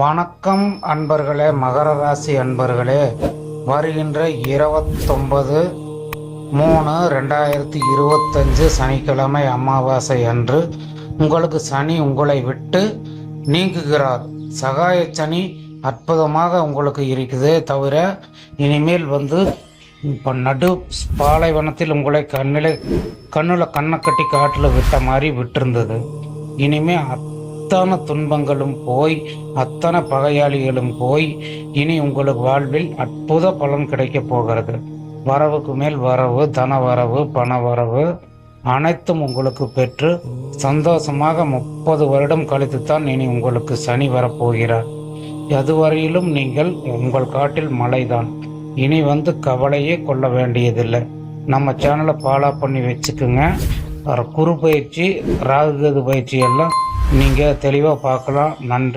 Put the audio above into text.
வணக்கம் அன்பர்களே, மகர ராசி அன்பர்களே. வருகின்ற 29/3/2025 சனிக்கிழமை அமாவாசை அன்று உங்களுக்கு சனி உங்களை விட்டு நீங்குகிறார். சகாய சனி அற்புதமாக உங்களுக்கு இருக்குதே தவிர, இனிமேல் இப்போ நடு பாலைவனத்தில் உங்களை கண்ணில் கண்ணை கட்டி காட்டில் விட்ட மாதிரி விட்டிருந்தது. இனிமே அத்தனை துன்பங்களும் போய், அத்தனை பகையாளிகளும் போய், இனி உங்களுக்கு வாழ்வில் அற்புத பலன் கிடைக்க போகிறது. வரவுக்கு மேல் வரவு, தன வரவு, பண வரவு அனைத்தும் உங்களுக்கு பெற்று சந்தோஷமாக 30 வருடம் கழித்துத்தான் இனி உங்களுக்கு சனி வரப்போகிறார். அதுவரையிலும் நீங்கள் உங்கள் காட்டில் மழைதான். இனி கவலையே கொள்ள வேண்டியதில்லை. நம்ம சேனலை ஃபாலோ பண்ணி வச்சுக்குங்க. குரு பயிற்சி, ராகு கேது பயிற்சி எல்லாம் நீங்கள் தெளிவாக பார்க்கலாம். நன்றி.